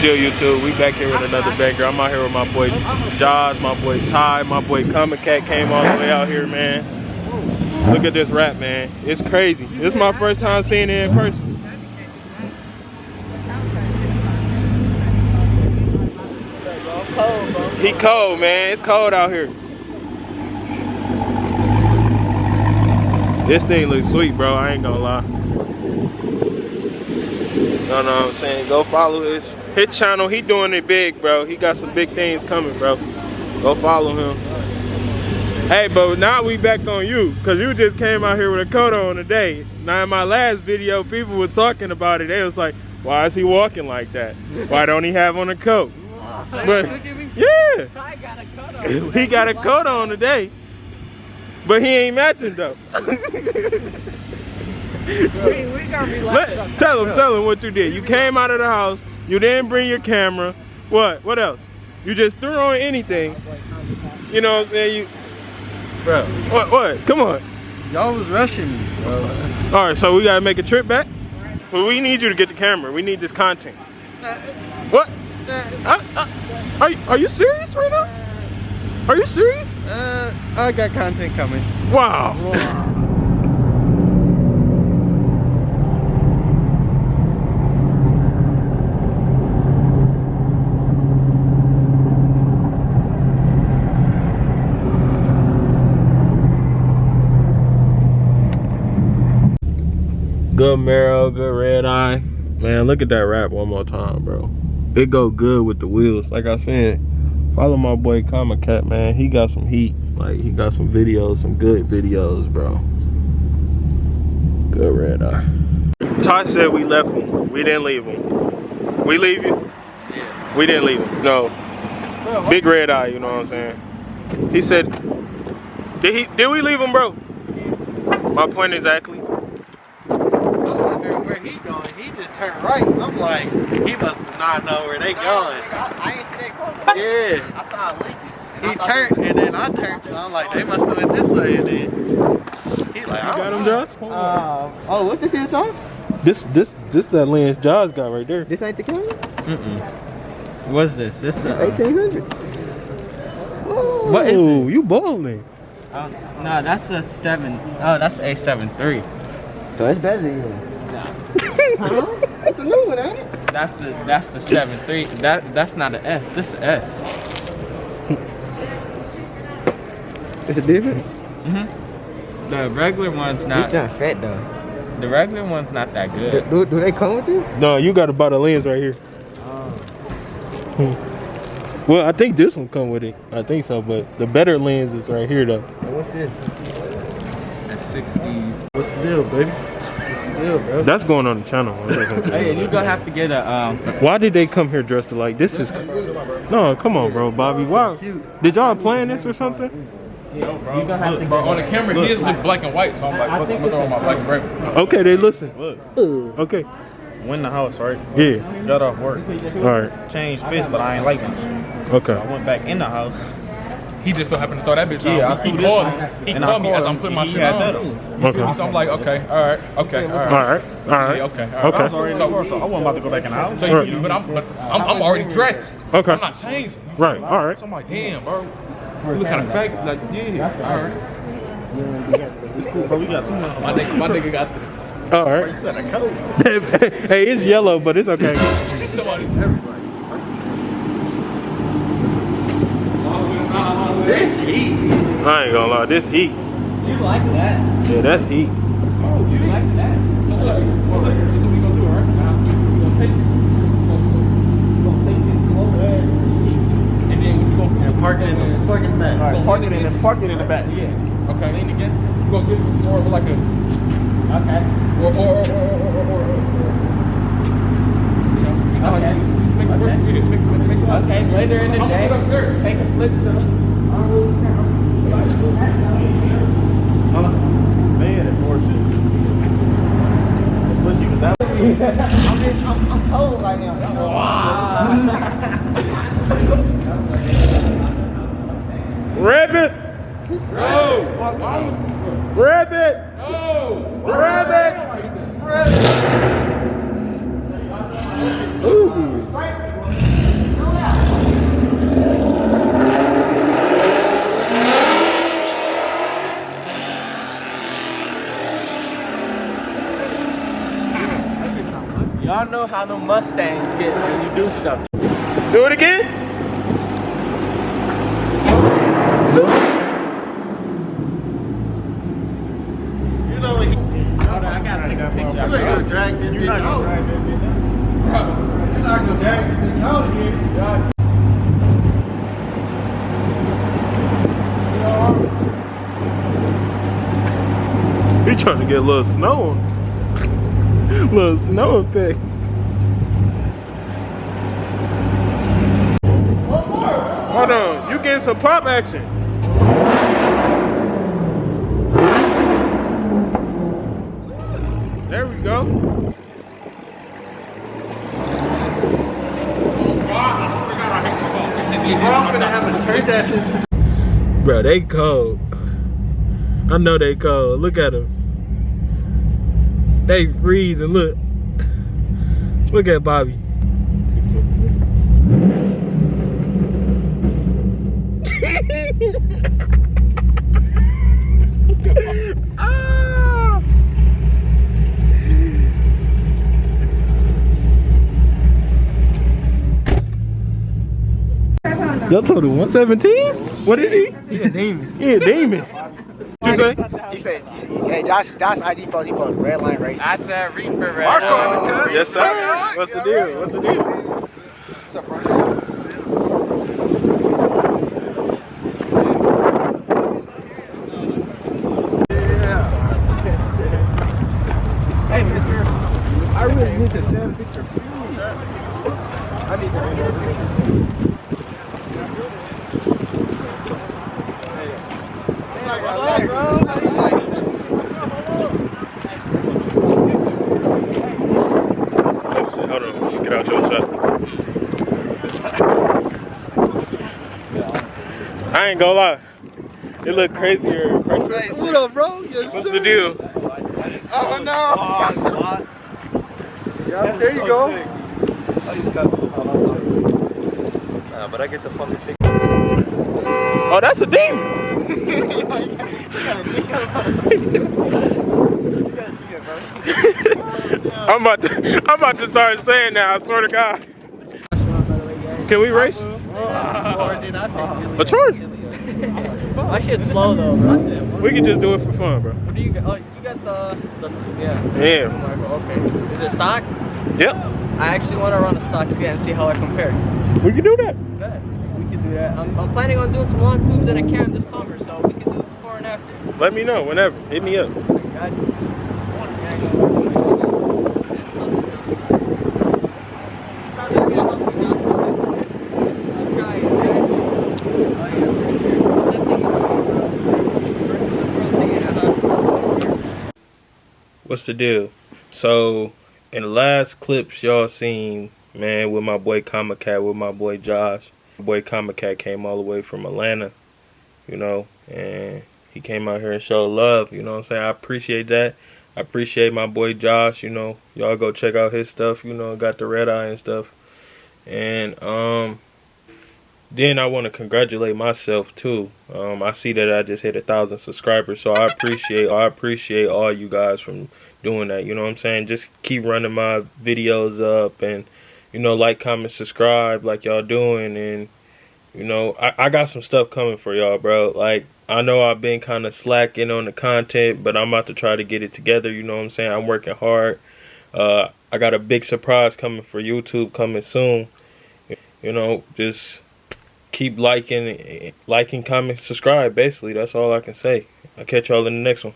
the deal, YouTube? We back here with another banger. I'm out here with my boy Jaws, my boy Ty, my boy Camakat came all the way out here, man. Look at this rap, man. It's crazy. This is my first time seeing it in person. He cold, man. It's cold out here. This thing looks sweet, bro. I ain't gonna lie. You know what I'm saying? Go follow his channel. He doing it big, bro. He got some big things coming, bro. Go follow him. Hey, but now we back on you, because you just came out here with a coat on today. Now in my last video, people were talking about it. They was like, why is he walking like that? Why don't he have on a coat? But yeah, he got a coat on today, but he ain't matching though. Tell him what you did. You came out of the house, you didn't bring your camera. What else? You just threw on anything. You know what I'm saying? Bro. What? Come on. Y'all was rushing me, bro. All right, so we gotta make a trip back? Well, we need you to get the camera. We need this content. What? Are you serious right now? Are you serious? I got content coming. Wow. Good marrow, good red eye. Man, look at that wrap one more time, bro. It go good with the wheels. Like I said, follow my boy Camakat, man. He got some heat. Like, he got some videos, some good videos, bro. Good red eye. Ty said we left him. We didn't leave him. We leave you? Yeah. We didn't leave him. No. Big red eye, you know what I'm saying? He said, did we leave him, bro? My point exactly. Where he going? He just turned right. I'm like, he must not know where they going. I ain't stayed close. Yeah. I saw a leak. He turned and then I turned, so I'm like, they must have went this way, and then he like, I got him, don't know. Josh? Oh, what's this here, Josh? This that lens Jaws got right there. This ain't the camera? What's this? This is 1800. What is Oh, you balling. no, that's a 7. Oh, that's a 7.3. So it's better than you. Huh? It's a new one, ain't it? That's the 7.3. That's not an S. This is an S. It's a difference? The regular one's This not. John fat though. The regular one's not that good. Do they come with this? No, you got to buy the lens right here. Oh. Well, I think this one come with it. I think so, but the better lens is right here though. What's this? That's 60. What's the deal, baby? What's the deal, bro? That's going on the channel. Hey, you gonna have to get a Why did they come here dressed alike? This is no. Come on, bro, Bobby. Why? Did y'all plan this or something? You gonna have to Bro, on the camera, he is just black and white, so I'm like, fuck, I'm gonna throw on my black and gray. Okay, they listen. Look, Okay. went in the house, right? Yeah. Got off work. All right. Changed fish, but I ain't like that shit. Okay. I went back in the house. He just so happened to throw that bitch Yeah, on. I He threw this called on, me. He and I called me as called I'm him, putting my and he shit had on. that on. You feel me? So I'm like, okay, all right, okay. All right. All right. Yeah, okay, all right. I was Okay. already in the car, so I wasn't about to go back in the house. So Right. but I'm already dressed. Okay. So I'm not changing. You feel Right. me? All right. So I'm like, damn, bro. You look kind of fake. Like, yeah, all right. Bro, we got too much. My nigga got the. All right. You got a coat. Hey, it's yellow, but it's okay. Somebody. This heat. I ain't gonna lie, this heat. You like that? Yeah, that's heat. You like that? So what? So we gonna do, right? Now we gonna take this slow ass sheet, and then what you gonna And park it in the back. All right, park it in the back. Yeah. Okay. Lean against it. You gonna get more of like a. Okay. Or. Okay. Okay. Later in the day, take a flip to Man, it's horses. Pussy was that. I'm cold right now. Rabbit! No! Rabbit! No! Rabbit! Ooh. don't know how no Mustangs get when you do stuff. Do it again. You know what? Hold on, I gotta take a picture. You ain't gonna drag this bitch out. drag this bitch out. You're not gonna drag this bitch out again. He trying to get a little snow. Little snow effect. Hold on, you getting some pop action. There we go. Bro, I'm gonna have to turn that shit. Bro, they cold. I know they cold. Look at them. They freezing. Look. Look at Bobby. Ah! Y'all told him 117? What is he? He a demon. He a demon. What you say? He said, hey, Josh ID post, he posted red line racing. I said Reaper Red Line. Yes, sir. What's the deal? What's the deal? Hey, mister. I really need to send a picture. I need to Hold on, you get out your shot. I ain't gonna lie. It look crazier in person. What up, bro? Yes, What's the deal? Oh, no. Yeah, there you go. but I get the fucking shit. Oh, that's a demon. I'm about to start saying that. I swear to God. Can we race? Or did I say A charge? My shit's slow though, bro. We can just do it for fun, bro. What do you got? Oh, you got the yeah. Yeah. Okay. Is it stock? Yep. I actually want to run a stock scan and see how I compare. We can do that. Bet. We can do that. I'm planning on doing some long tubes in a cam this summer, so we can do it before and after. Let me know whenever. Hit me up. Got you. What's the deal? So, in the last clips y'all seen, man, with my boy Camakat, with my boy Josh. My boy Camakat came all the way from Atlanta, you know, and he came out here and showed love, you know what I'm saying? I appreciate that. I appreciate my boy Josh, you know. Y'all go check out his stuff, you know, got the red eye and stuff. And then I want to congratulate myself too. I see that I just hit 1,000 subscribers, so I appreciate all you guys from doing that. You know what I'm saying? Just keep running my videos up, and you know, like, comment, subscribe, like y'all doing. And you know, I got some stuff coming for y'all, bro. Like, I know I've been kind of slacking on the content, but I'm about to try to get it together. You know what I'm saying? I'm working hard. I got a big surprise coming for YouTube coming soon. You know, just keep liking, comment, subscribe. Basically, that's all I can say. I'll catch y'all in the next one.